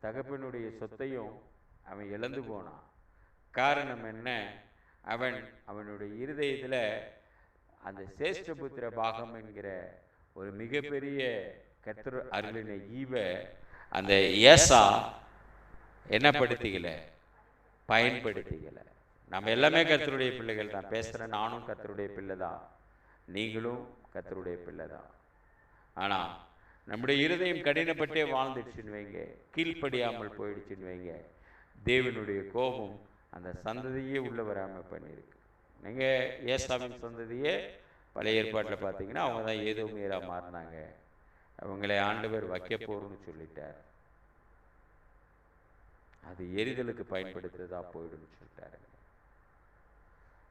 தகப்பனுடைய சொத்தையும் அவன் இழந்து போனான். காரணம் என்ன? அவனுடைய இருதயத்துல அந்த சேஷ்டபுத்திர பாகம் என்கிற ஒரு மிகப்பெரிய கர்த்தர் அருளின ஈவ அந்த ஏசா என்ன படுத்திக்கல, பயன்படுத்திக்கல. நம்ம எல்லாமே கர்த்தருடைய பிள்ளைகள் தான். பேசுறேன், நானும் கர்த்தருடைய பிள்ளை தான், நீங்களும் கர்த்தருடைய பிள்ளை தான். ஆனா நம்முடைய இருதயம் கடினப்பட்டே வாழ்ந்துடுச்சுன்னு வைங்க, கீழ்ப்படியாமல் போயிடுச்சுன்னு வைங்க, தேவனுடைய கோபம் அந்த சந்ததியே உள்ள வராமல் பண்ணியிருக்கு. நீங்க ஏசாவின் சந்ததியே பழைய ஏற்பாட்டில் பார்த்தீங்கன்னா அவங்க தான் ஏதோ மீறா மாறினாங்க. அவங்களை ஆண்டவர் வைக்க போறோம்னு சொல்லிட்டார். அது எரிதலுக்கு பயன்படுத்துறதா போயிடும்னு சொல்லிட்டாரு.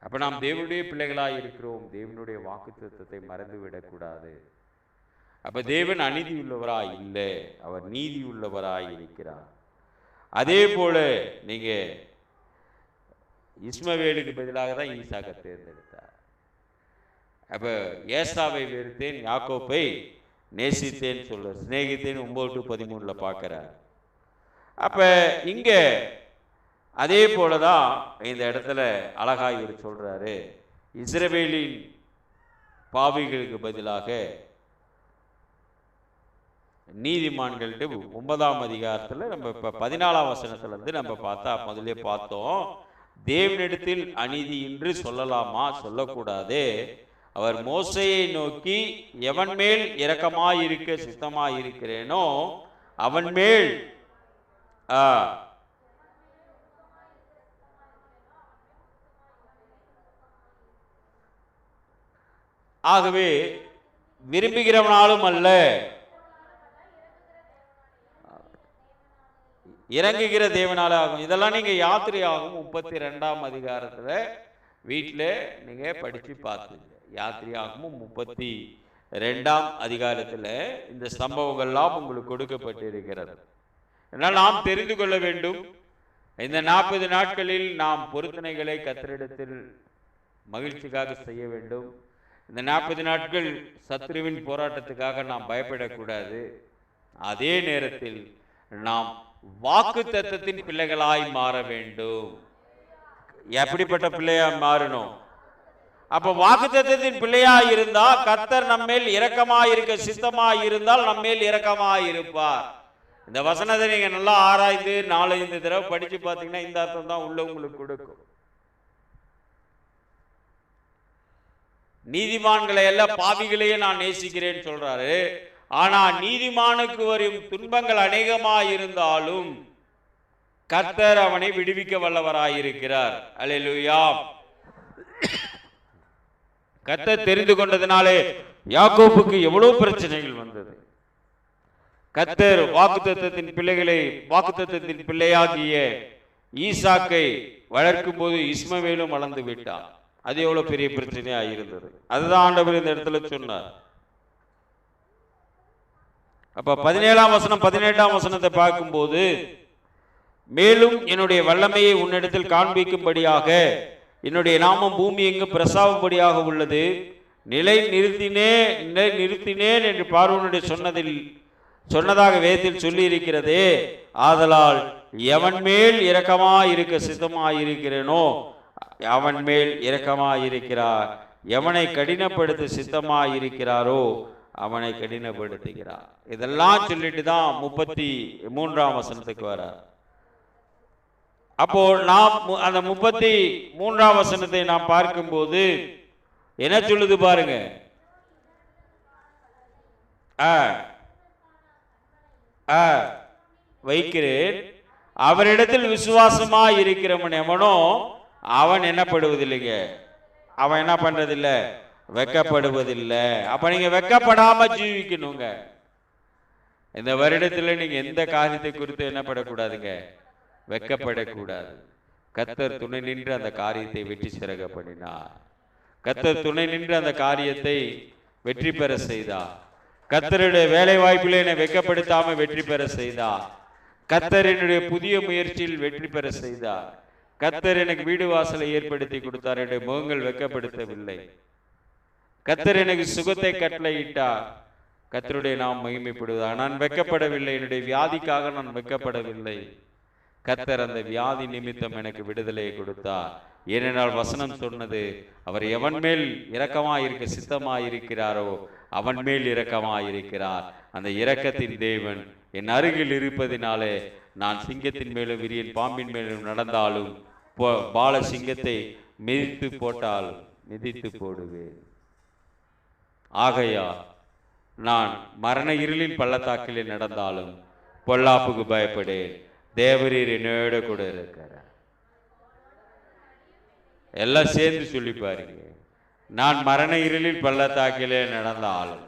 அப்ப நாம் தேவனுடைய பிள்ளைகளாய் இருக்கிறோம். தேவனுடைய வாக்குத்தத்தத்தை மறந்து விடக்கூடாது. அப்ப தேவன் அநீதி உள்ளவராய் இல்லை, அவர் நீதி உள்ளவராய் இருக்கிறார். அதே போல நீங்க இஸ்மவேலுக்கு பதிலாக தான் ஈசாக்கை தேர்ந்தெடுத்தார். அப்ப ஏசாவை வெறுத்தேன், யாக்கோப்பை நேசித்தேன் சொல்ற, சிநேகித்தேன் 9-13 பார்க்கிறார். அப்ப இங்க அதே போலதான் இந்த இடத்துல அழகா இவர் சொல்றாரு, இஸ்ரவேலின் பாவிகளுக்கு பதிலாக நீதிமான்கள்ட்டு 9ஆம் அதிகாரத்துல நம்ம இப்ப 14ஆம் வசனத்துல இருந்து நம்ம பார்த்தா முதலே பார்த்தோம். தேவனிடத்தில் அநீதி என்று சொல்லலாமா? சொல்லக்கூடாது. அவர் மோசையை நோக்கி, எவன் மேல் இரக்கமாயிருக்க சித்தமாயிருக்கிறேனோ அவன் மேல் ஆகவே விரும்புகிறவனாலும் அல்ல, இறங்குகிற தேவனால ஆகும். இதெல்லாம் நீங்க யாத்திரையாகும் 32ஆம் அதிகாரத்துல வீட்டில் நீங்க படிச்சு பார்த்துங்க. யாத்திரையாகும் 32ஆம் அதிகாரத்துல இந்த சம்பவங்கள்லாம் உங்களுக்கு கொடுக்கப்பட்டு இருக்கிறது. அதனால் நாம் தெரிந்து கொள்ள வேண்டும், இந்த 40 நாட்களில் நாம் பொருத்தனைகளை கர்த்தரிடத்தில் மகிழ்ச்சிக்காக செய்ய வேண்டும். இந்த 40 நாட்கள் சத்ருவின் போராட்டத்துக்காக நாம் பயப்படக்கூடாது. அதே நேரத்தில் நாம் வாக்குத்தத்தத்தின் பிள்ளைகளாய் மாற வேண்டும். எப்படிப்பட்ட பிள்ளையா மாறணும்? அப்ப வாக்குத்தத்தத்தின் பிள்ளையா இருந்தா கர்த்தர் நம்மேல் இரக்கமாயிருக்க சித்தமாய் இருந்தால் நம்மேல் இரக்கமாயிருப்பார். இந்த வசனத்தை நீங்க நல்லா ஆராய்ந்து 4-5 தடவை படிச்சு பார்த்தீங்கன்னா இந்த அர்த்தம் தான் உள்ள உங்களுக்கு கொடுக்கும். நீதிமான்களை எல்லாம் பாவிகளையே நான் நேசிக்கிறேன்னு சொல்றாரு. ஆனா நீதிமானுக்கு வரும் துன்பங்கள் அநேகமாயிருந்தாலும் கர்த்தர் அவனை விடுவிக்க வல்லவராயிருக்கிறார். அல்லேலூயா. கர்த்தர் தெரிந்து கொண்டதினாலே யாக்கோபுக்கு எவ்வளவு பிரச்சனைகள் வந்தது. கர்த்தர் வாக்குத்தத்தத்தின் பிள்ளைகளை, வாக்குத்தத்தத்தின் பிள்ளையாகிய ஈசாக்கை வளர்க்கும் போது இஸ்மவேலும் வளர்ந்து விட்டான். அது எவ்வளவு பெரிய பிரச்சனையா இருந்தது. அதுதான் ஆண்டவர் இந்த இடத்துல சொன்னார். அப்ப 17ஆம் வசனம் 18ஆம் வசனத்தை பார்க்கும்போது, மேலும் என்னுடைய வல்லமையை உன்னிடத்தில் காண்பிக்கும்படியாக என்னுடைய நாமம் பூமி எங்கும் பிரசாவும்படியாக உள்ளது, நிலை நிறுத்தினேன் என்று பார்வோனுடைய சொன்னதாக வேதத்தில் சொல்லி இருக்கிறதே. ஆதலால் எவன் மேல் இரக்கமாயிருக்க சித்தமாயிருக்கிறேனோ அவன் மேல் இரக்கமாயிருக்கிறார், எவனை கடினப்படுத்த சித்தமாயிருக்கிறாரோ அவனை கடினப்படுத்துகிறார். இதெல்லாம் சொல்லிட்டு தான் 33ஆம் வசனத்துக்கு வர. அப்போ நாம் அந்த 33ஆம் வசனத்தை நாம் பார்க்கும்போது என்ன சொல்லுது பாருங்க. வைக்கிறேன், அவரிடத்தில் விசுவாசமா இருக்கிறவன் எவனோ அவன் என்னப்படுவதில்லைங்க, அவன் என்ன பண்றதில்லை, வெக்கப்படுவதில்லை. அப்ப நீங்க வெக்கப்படாம ஜீவிக்கணுங்க. இந்த வருடத்துல நீங்க எந்த காரியத்தை குறித்து என்னப்படக்கூடாதுங்க, வெக்கப்படக்கூடாது. கர்த்தர் துணை நின்று அந்த காரியத்தை வெற்றி சிறக பண்ணினார். கர்த்தர் துணை நின்று அந்த காரியத்தை வெற்றி பெற செய்தார். கர்த்தருடைய வேலை வாய்ப்பில் என்னை வெக்கப்படுத்தாம வெற்றி பெற செய்தார். கர்த்தர் என்னுடைய புதிய முயற்சியில் வெற்றி பெற செய்தார். கர்த்தர் எனக்கு வீடு வாசலை ஏற்படுத்தி கொடுத்தார். என்னுடைய முகங்கள் வெக்கப்படுத்தவில்லை. கர்த்தர் எனக்கு சுகத்தை கட்டளையிட்டார். கர்த்தருடைய நாம் மகிமைப்படுவதாக. நான் வெக்கப்படவில்லை, என்னுடைய வியாதிக்காக நான் வெக்கப்படவில்லை. கர்த்தர் அந்த வியாதி நிமித்தம் எனக்கு விடுதலையை கொடுத்தார். ஏனென்றால் வசனம் சொன்னது, அவர் எவன் மேல் இரக்கமாயிருக்க சித்தமாயிருக்கிறாரோ அவன் மேல் இரக்கமாயிருக்கிறார். அந்த இரக்கத்தின் தேவன் என் அருகில் இருப்பதினாலே நான் சிங்கத்தின் மேலும் விரியன் பாம்பின் மேலும் நடந்தாலும் பால சிங்கத்தை மிதித்து போட்டால் மிதித்து போடுவேன். ஆகையா நான் மரண இருளின் பள்ளத்தாக்கிலே நடந்தாலும் பொல்லாப்புக்கு பயப்படேன், தேவரீர் என்னோட கூட இருக்கிறார். எல்லாம் சேர்ந்து சொல்லி பாருங்க. நான் மரண இருளில் பள்ளத்தாக்கிலே நடந்தாலும்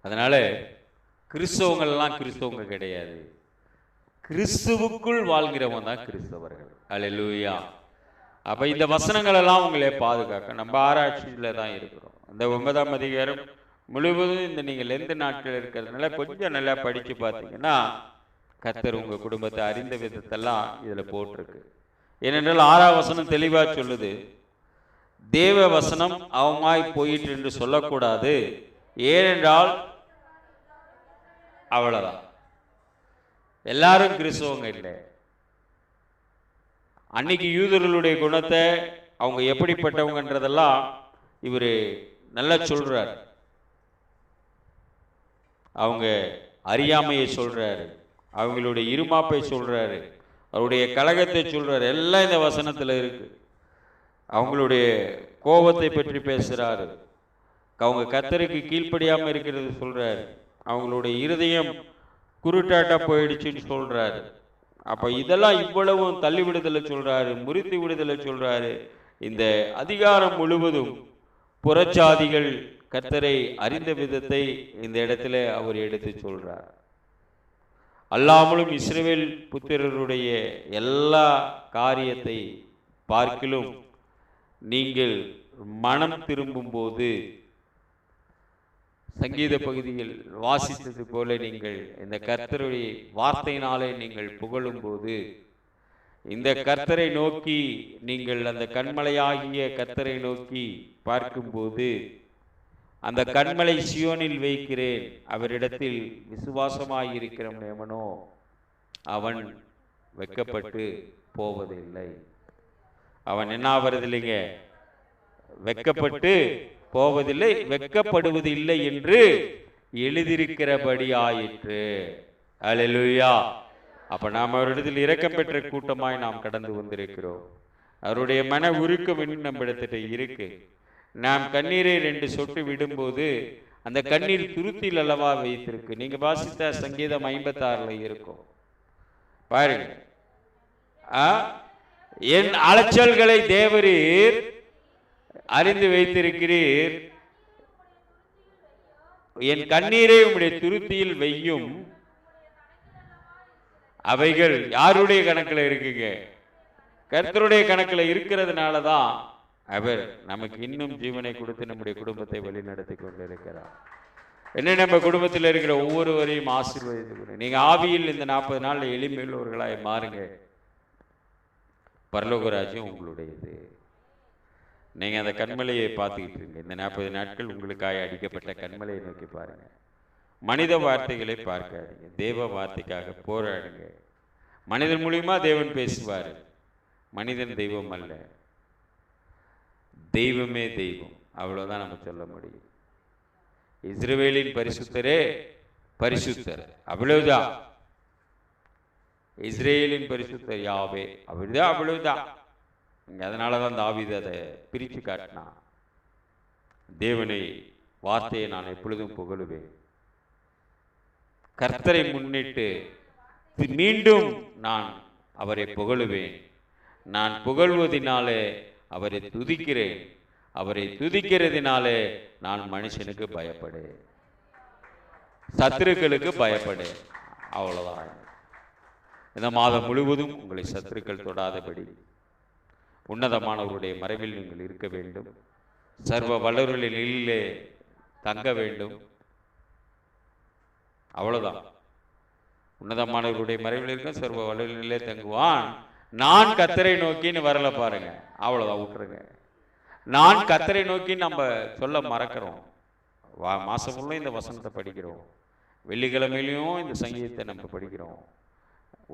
அதனால கிறிஸ்தவங்கள்லாம் கிறிஸ்தவங்க கிடையாது, கிறிஸ்துவுக்குள் வாழ்கிறவங்க தான் கிறிஸ்தவர்கள். அல்லேலூயா. அப்ப இந்த வசனங்கள் எல்லாம் உங்களை பாதுகாக்க நம்ம ஆராய்ச்சியில தான் இருக்கிறோம். இந்த 9ஆம் அதிகாரம் முழுவதும் இந்த நீங்கள் எந்த நாட்டில் இருக்கிறதுனால கொஞ்சம் நல்லா படிச்சு பார்த்தீங்கன்னா கர்த்தர் உங்க குடும்பத்தை அறிந்த விதத்தெல்லாம் இதுல போட்டிருக்கு. ஏனென்றால் 6ஆம் வசனம் தெளிவா சொல்லுது, தேவ வசனம் அவமாய் போயிட்டு என்று சொல்லக்கூடாது. ஏனென்றால் அவ்வளவுதான், எல்லாரும் கிறிஸ்தவங்க இல்லை. அன்னைக்கு யூதர்களுடைய குணத்தை அவங்க எப்படிப்பட்டவங்கன்றதெல்லாம் இவரு நல்லா சொல்றார். அவங்க அறியாமையை சொல்றாரு, அவங்களுடைய இருமாப்பை சொல்றாரு, அவருடைய கலகத்தை சொல்றாரு. எல்லாம் இந்த வசனத்துல இருக்கு. அவங்களுடைய கோபத்தை பற்றி பேசுறாரு, அவங்க கர்த்தருக்கு கீழ்ப்படியாம இருக்கிறது சொல்றாரு, அவங்களுடைய இருதயம் குருட்டாட்டா போயிடுச்சுன்னு சொல்றாரு. அப்ப இதெல்லாம் இவ்வளவும் தள்ளி விடுதலை சொல்றாரு, முறித்து விடுதலை சொல்றாரு. இந்த அதிகாரம் முழுவதும் புறச்சாதிகள் கர்த்தரை அறிந்த விதத்தை இந்த இடத்துல அவர் எடுத்து சொல்றார். அல்லாமலும் இஸ்ரவேல் புத்திரருடைய எல்லா காரியத்தை பார்க்கிலும் நீங்கள் மனம் திரும்பும் போது, சங்கீத பகுதியில் வாசித்தது போல நீங்கள் இந்த கர்த்தருடைய வார்த்தையினாலே நீங்கள் புகழும் போது, இந்த கர்த்தரை நோக்கி நீங்கள் அந்த கண்மலையாகிய கர்த்தரை நோக்கி பார்க்கும்போது, அந்த கண்மலை சியோனில் வைக்கிறேன், அவரிடத்தில் விசுவாசமாயிருக்கிறவன் எவனோ அவன் வெட்கப்பட்டு போவதில்லை. அவன் என்ன ஆவறதில்லைங்க, வெட்கப்பட்டு போவதில்லை, வெட்கப்படுவதில்லை என்று எழுதியிருக்கிறபடி ஆயிற்று. அல்லேலூயா. அப்ப நாம் அவரிடத்தில் இரக்கம் பெற்ற கூட்டமாய் நாம் கடந்து வந்திருக்கிறோம். அவருடைய மன உருக்கம் இன்னும் நம்ம இடத்துல இருக்கு. நாம் கண்ணீரை 2 சொட்டு விடும்போது அந்த கண்ணீர் துருத்தியில் அல்லவா வைத்திருக்கு. நீங்க வாசித்த சங்கீதம் 56ல இருக்கும் பாருங்க. என் அலைச்சல்களை தேவரீர் அறிந்து வைத்திருக்கிறீர், என் கண்ணீரை உம்முடைய துருத்தியில் வையும். அவைகள் யாருடைய கணக்குல இருக்குங்க? கர்த்தருடைய கணக்குல இருக்கிறதுனால தான் அவர் நமக்கு இன்னும் ஜீவனை கொடுத்து நம்முடைய குடும்பத்தை வழி நடத்தி கொண்டிருக்கிறார். என்ன நம்ம குடும்பத்தில் இருக்கிற ஒவ்வொருவரையும் ஆசீர்வதித்து நீங்க ஆவியில் இந்த 40 நாள்ல எளிமையுள்ளவர்களாய் மாறுங்க. பரலோக ராஜ்யம் உங்களுடையது. நீங்க அந்த கண்மலையை பார்த்துக்கிட்டு இருங்க. இந்த 40 நாட்கள் உங்களுக்காக அடிக்கப்பட்ட கண்மலையை நோக்கி பாருங்க. மனித வார்த்தைகளை பார்க்காதீங்க, தேவ வார்த்தைக்காக போராடுங்க. மனிதன் மூலியமா தேவன் பேசுவார். மனிதன் தெய்வம் அல்ல, தெய்வமே தெய்வம். அவ்வளவுதான் நம்ம சொல்ல முடியும். இஸ்ரவேலின் பரிசுத்தரே பரிசுத்தர், அவ்வளவுதான். இஸ்ரேலின் பரிசுத்தர் யாவே, அப்படிதான், அவ்வளவுதான். அதனாலதான் தாவீது அதை பிரித்து காட்டினான். தேவனை, வார்த்தையை நான் எப்பொழுதும் புகழுவேன். கர்த்தரை முன்னிட்டு மீண்டும் நான் அவரை புகழுவேன். நான் புகழ்வதினாலே அவரை துதிக்கிறேன். அவரை துதிக்கிறதினாலே நான் மனுஷனுக்கு பயப்படேன், சத்துருக்களுக்கு பயப்படேன். அவ்வளவுதான். இந்த மாதம் முழுவதும் உங்களை சத்துருக்கள் தொடாதபடி உன்னதமானவருடைய மறைவில் நீங்கள் இருக்க வேண்டும். சர்வ வல்லவர்களின் நிழலிலே தங்க வேண்டும். அவ்வளவுதான். உன்னதமானவருடைய மறைவில் இருக்க சர்வ வல்லவர்களிலே தங்குவான். நான் கர்த்தரை நோக்கின்னு வரல பாருங்க, அவ்வளவுதான், விட்டுருங்க. நான் கர்த்தரை நோக்கி நம்ம சொல்ல மறக்கிறோம். மாசம் ஃபுல்லும் இந்த வசனத்தை படிக்கிறோம், வெள்ளிக்கிழமையிலையும் இந்த சங்கீதத்தை நம்ம படிக்கிறோம்,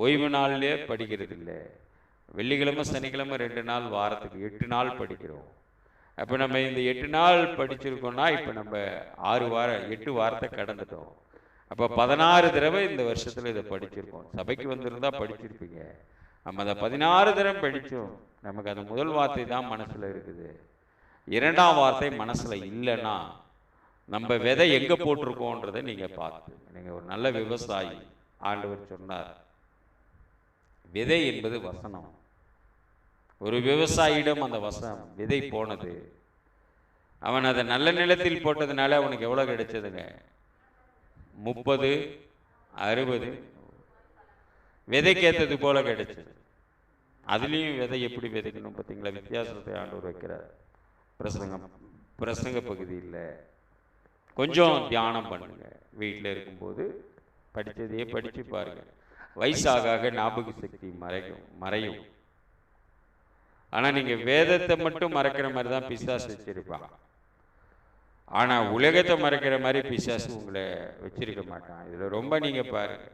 ஓய்வு நாளிலே படிக்கிறது இல்லை. வெள்ளிக்கிழமை சனிக்கிழமை 2 நாள், வாரத்துக்கு 8 நாள் படிக்கிறோம். அப்போ நம்ம இந்த 8 நாள் படிச்சிருக்கோம்னா இப்போ நம்ம 8 வாரத்தை கடந்துட்டோம். அப்போ 16 தடவை இந்த வருஷத்தில் இதை படிச்சிருக்கோம். சபைக்கு வந்திருந்தா படிச்சிருப்பீங்க. நம்ம அதை 16 தடவை படித்தோம். நமக்கு அந்த முதல் வார்த்தை தான் மனசில் இருக்குது. 2ஆம் வார்த்தை மனசில் இல்லைன்னா நம்ம விதை எங்கே போட்டிருக்கோன்றதை நீங்கள் பார்த்து, நீங்கள் ஒரு நல்ல விவசாயி. ஆண்டவர் சொன்னார், விதை என்பது வசனம். ஒரு விவசாயியிடம் அந்த வசனம் விதை போனது. அவன் அதை நல்ல நிலத்தில் போட்டதுனால அவனுக்கு எவ்வளோ கிடைச்சதுங்க? 30, 60 விதைக்கேற்றது போல கிடைச்சது. அதுலேயும் விதை எப்படி விதைக்கணும் பார்த்தீங்களா? வித்தியாசத்தை ஆண்டவர் வைக்கிறார். பிரசங்க பகுதியில் கொஞ்சம் தியானம் பண்ணுங்க. வீட்டில் இருக்கும்போது படித்ததையே படித்து பாருங்க. வயசாக ஞாபக சக்தி மறையும். ஆனால் நீங்கள் வேதத்தை மட்டும் மறக்கிற மாதிரி தான் பிசாசு வச்சிருப்பான். ஆனால் உலகத்தை மறக்கிற மாதிரி பிசாசு உங்களை வச்சிருக்க மாட்டான். இதில் ரொம்ப நீங்கள் பாருங்க,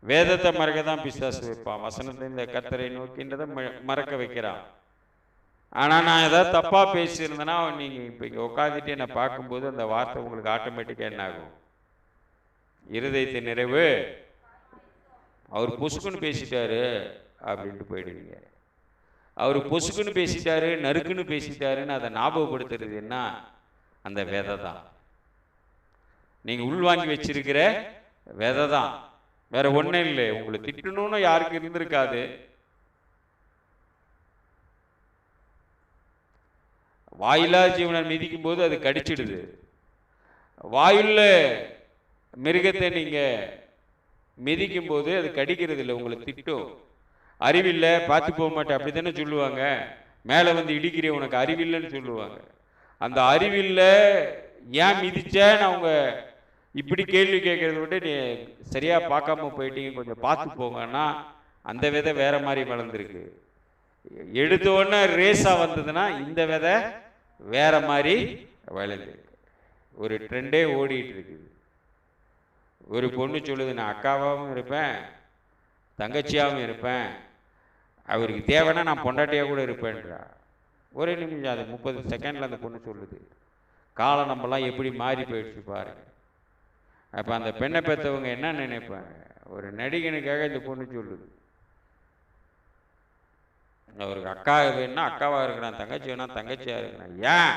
வேதத்தை மறக்க தான் பிசாசு வைப்பான். வசனத்தை, இந்த கர்த்தரை நோக்கின்றதை மறக்க வைக்கிறான். ஆனால் நான் ஏதாவது தப்பாக பேசியிருந்தேன்னா நீங்கள் இப்போ இங்கே உட்காந்துட்டு என்னை பார்க்கும்போது அந்த வார்த்தை உங்களுக்கு ஆட்டோமேட்டிக்காக என்ன ஆகும்? இருதயத்தை நிறைவு, அவர் பொசுக்குன்னு பேசிட்டாரு அப்படின்ட்டு போயிடுவீங்க. அவர் பொசுக்குன்னு பேசிட்டாரு, நறுக்குன்னு பேசிட்டாருன்னு அதை ஞாபகப்படுத்துறது என்ன? அந்த விதை தான். நீங்கள் உள்வாங்கி வச்சிருக்கிற விதை தான், வேற ஒன்றும் இல்லை. உங்களை திட்டணும்னு யாருக்கு இருந்திருக்காது. வாயிலா ஜீவனை மிதிக்கும் போது அது கடிச்சிடுது. வாயுள்ள மிருகத்தை நீங்க மிதிக்கும் போது அது கடிக்கிறது இல்லை, உங்களை திட்டும். அறிவில்லை, பார்த்து போக மாட்டேன் அப்படி தானே சொல்லுவாங்க. மேலே வந்து இடிக்கிற உனக்கு அறிவில்லைன்னு சொல்லுவாங்க. அந்த அறிவில்லை ஏன் மிதிச்சேன்னு அவங்க இப்படி கேள்வி கேட்கறத விட நீ சரியா பார்க்காம போயிட்டீங்க, கொஞ்சம் பார்த்து போங்கன்னா அந்த விதை வேற மாதிரி வளர்ந்துருக்கு. எடுத்த உடனே ரேஸா வந்ததுன்னா இந்த விதை வேற மாதிரி வளர்ந்துருக்கு. ஒரு ட்ரெண்டே ஓடிட்டு இருக்குது. ஒரு பொண்ணு சொல்லுது, நான் அக்காவாகவும் இருப்பேன், தங்கச்சியாகவும் இருப்பேன், அவருக்கு தேவைன்னா நான் பொண்டாட்டியாக கூட இருப்பேன்றா. ஒரே நிமிஷம், அது 30 செகண்டில் அந்த பொண்ணு சொல்லுது. காலம் நம்மலாம் எப்படி மாறி போயிடுச்சு பாருங்க. அப்போ அந்த பெண்ணை பெற்றவங்க என்ன நினைப்பாங்க? ஒரு நடிகனுக்காக இந்த பொண்ணு சொல்லுது, அவருக்கு அக்கா வேணும்னா அக்காவாக இருக்கிறான், தங்கச்சி வேணா தங்கச்சியாக இருக்கிறான். ஏன்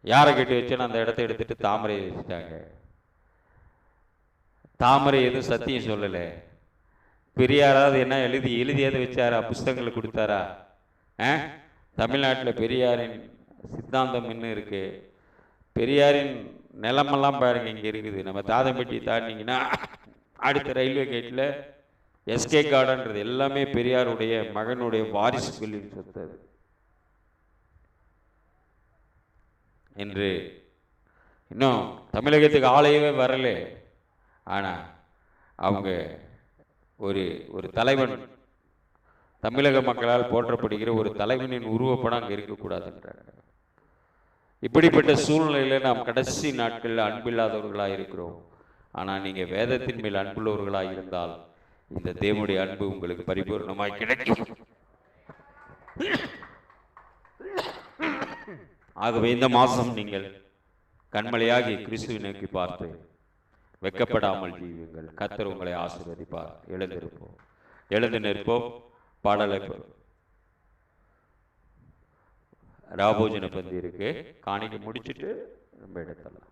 யாரை கட்டி வச்சோன்னு அந்த இடத்த எடுத்துட்டு தாமரையை வச்சுட்டாங்க. தாமரை எதுவும் சத்தியம் சொல்லலை. பெரியாராவது என்ன எழுதியாவது வச்சாரா? புஸ்தகங்களை கொடுத்தாரா? தமிழ்நாட்டில் பெரியாரின் சித்தாந்தம் இன்னும் இருக்கு. பெரியாரின் நிலமெல்லாம் பாருங்க, இங்கே இருக்குது. நம்ம தாதம்பட்டி தாண்டிங்கன்னா அடுத்த ரயில்வே கேட்டில் எஸ்கே கார்டன்றது எல்லாமே பெரியாருடைய மகனுடைய வாரிசுகளின் சொத்து. என்று இன்னும் தமிழகத்துக்கு ஆலயமே வரல. ஆனால் அவங்க ஒரு தலைவன், தமிழக மக்களால் போற்றப்படுகிற ஒரு தலைவனின் உருவப்படம் அங்கே இருக்கக்கூடாதுன்றாங்க. இப்படிப்பட்ட சூழ்நிலையில் நாம் கடைசி நாட்களில் அன்பில்லாதவர்களாக இருக்கிறோம். ஆனால் நீங்கள் வேதத்தின் மேல் அன்புள்ளவர்களாக இருந்தால் இந்த தேவனுடைய அன்பு உங்களுக்கு பரிபூர்ணமாய் கிடைக்கும். ஆகவே இந்த மாதம் நீங்கள் கண்மலையாகி கிறிஸ்துவை நோக்கி பார்த்து வெக்கப்படாமல் ஜீவியுங்கள். கர்த்தர் உங்களை ஆசீர்வதிப்பார். எழுந்து நிற்போம். பாடலை ராபோஜன பந்தி இருக்கு, காணிக்க முடிச்சுட்டு நம்ம எடுத்துடலாம்.